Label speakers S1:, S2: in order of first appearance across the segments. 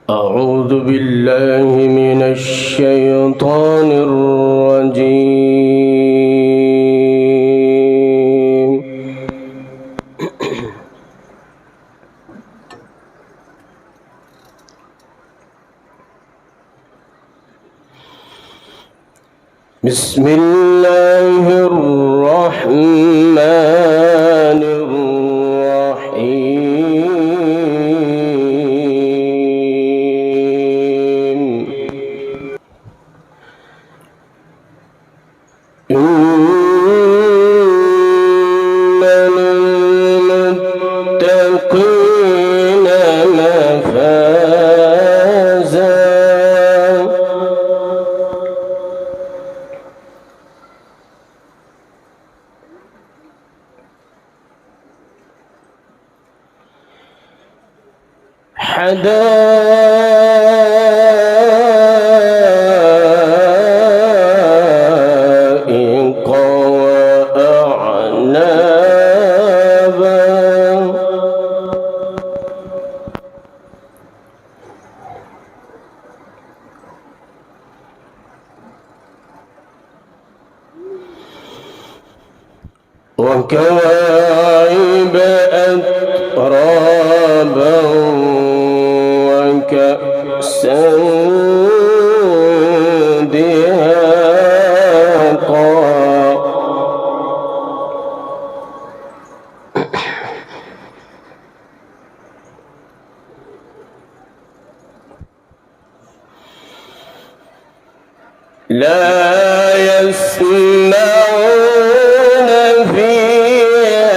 S1: أعوذ بالله من الشيطان الرجيم. بسم الله الرحمن الرحيم. إن للمتقين مفازا حدائق وأعنابا وكواعب أترابا وكأسا دهاقا لا يسمعون فيها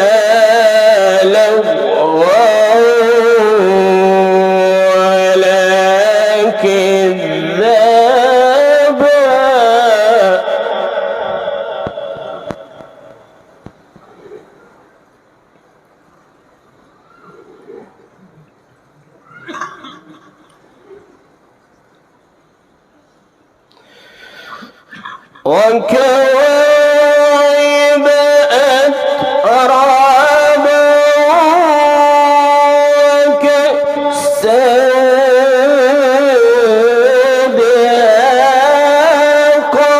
S1: لغوا ولا كذابا وكواعب أترابا وكأسا دهاقا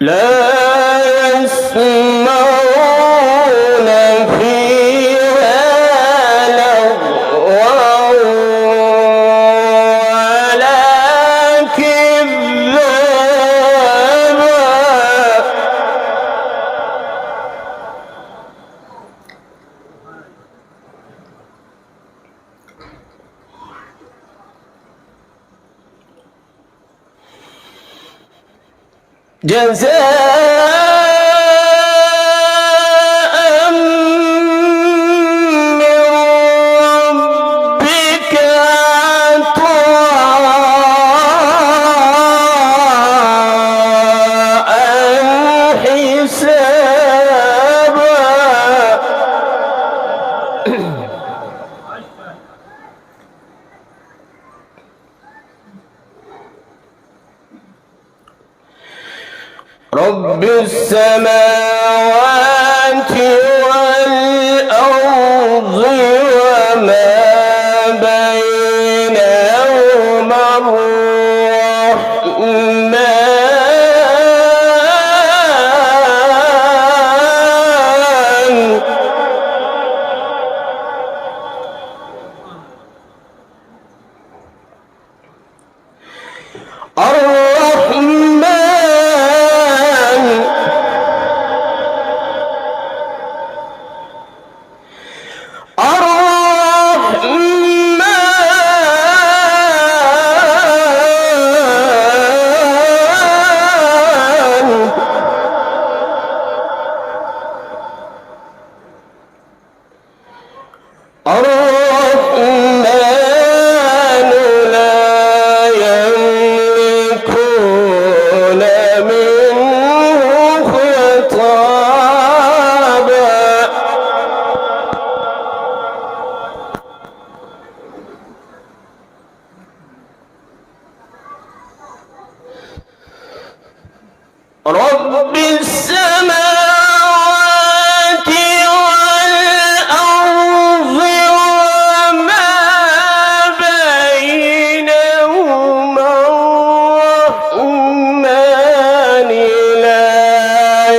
S1: لا يسمعون فيها لغوا ولا كذابا جزاء من ربك عطاء حسابا رب السماوات والأرض وما بينهما الرحمن رب السماوات والأرض وما بينهما الرحمن لا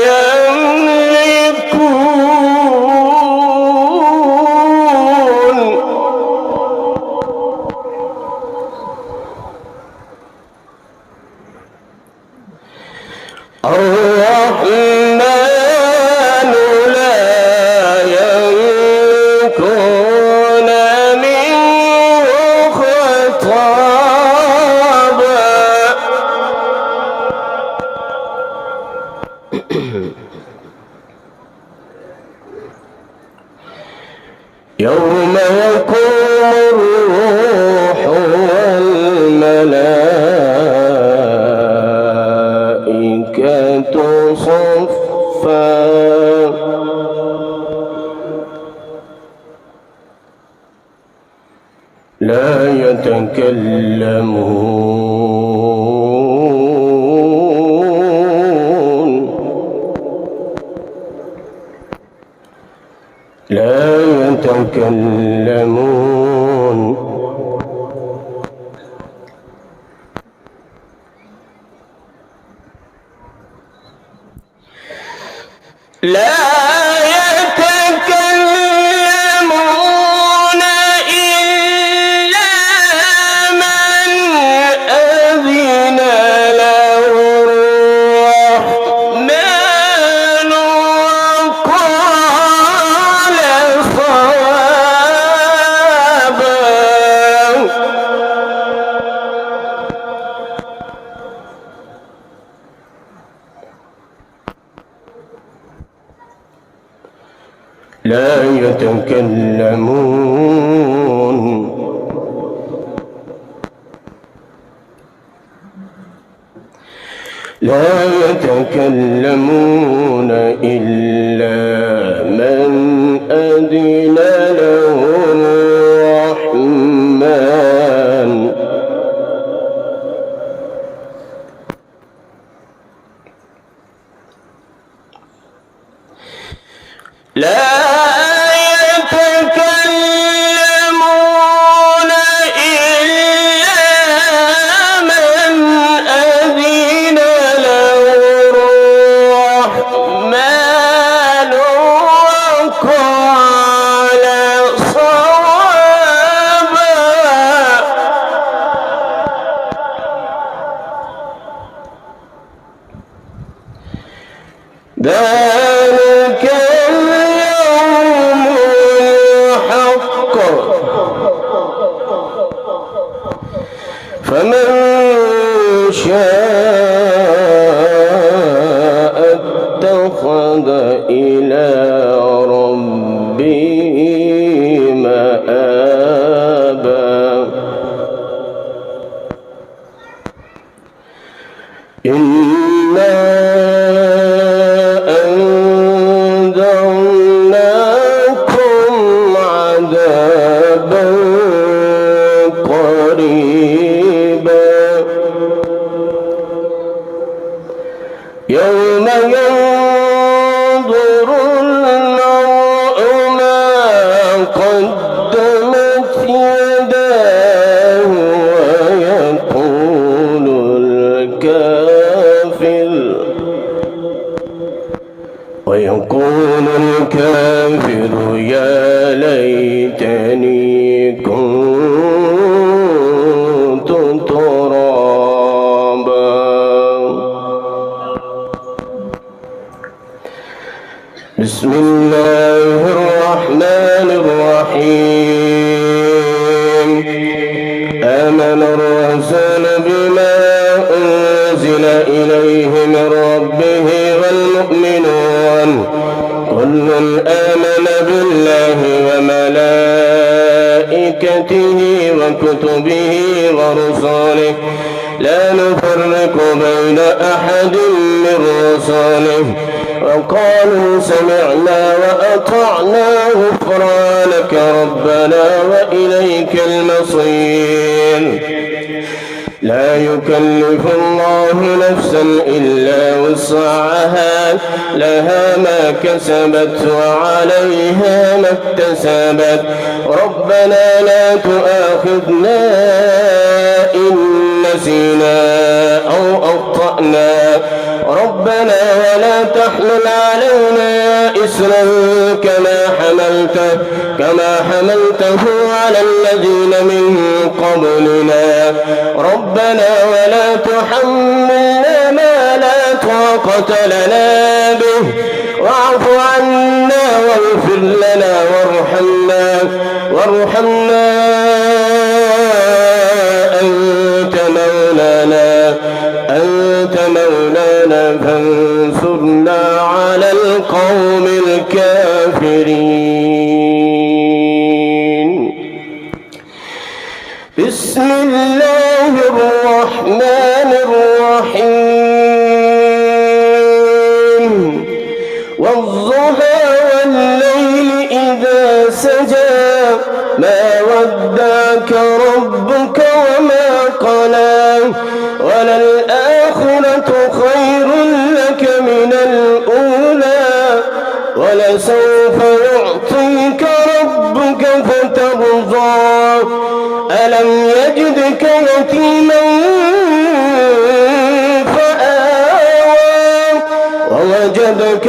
S1: يملكون الرحمن لا يملكون منه خطابا يوم يقوم الروح والملائكة صفا لا يتكلمون لا يتكلمون لا يتكلمون إلا من أذن له الرحمن وقال صوابا لا يتكلمون لا يتكلمون إلا من أذن له الرحمن لا يتكلمون إلا من أذن له الرحمن وقال صوابا ذلك اليوم الحق فمن شاء اتخذ إلى ربه مآبا إنا أنذرناكم عذابا قريبا يوم ينظر المرء ما قدمت يداه ويقول الكافر يا ليتني كنت ترابا بسم الله الرحمن الرحيم آمن الرسول بما أنزل إليه من ربه والمؤمنون كل آمن بالله وملائكته وكتبه ورسله لا نفرق بين أحد من رسله وقالوا سمعنا وأطعنا غفرانك ربنا وإليك المصير لا يكلف الله نفسا إلا وسعها لها ما كسبت وعليها ما اكتسبت ربنا لا تؤاخذنا إن نسينا أو أخطأنا ربنا ولا تحمل علينا إسرا كما حملته على الذين من قبلنا ربنا ولا تحملنا ما لا طاقة لنا به واعف عنا واغفر لنا وارحمنا أنت مولانا فانصرنا على القوم الكافرين. بسم الله الرحمن الرحيم والضحى والليل إذا سجى ما ودعك ربك وما قلى وللآخرة خير لك من الأولى ولسوف يعطيك ربك فترضى ألم يجدك يتيما فآوى ووجدك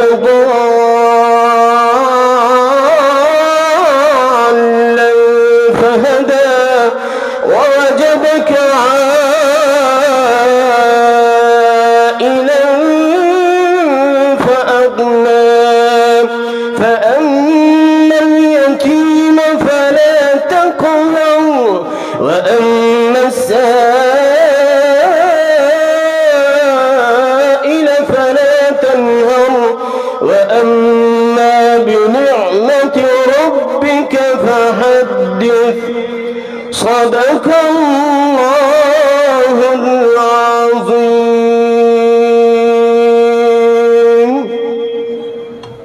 S1: ضالا فهدى ووجدك عائلا فأغنى فأما اليتيم فلا تقهر وأما السائل فلا تنهر وأما بنعمة ربك فحدث صدق الله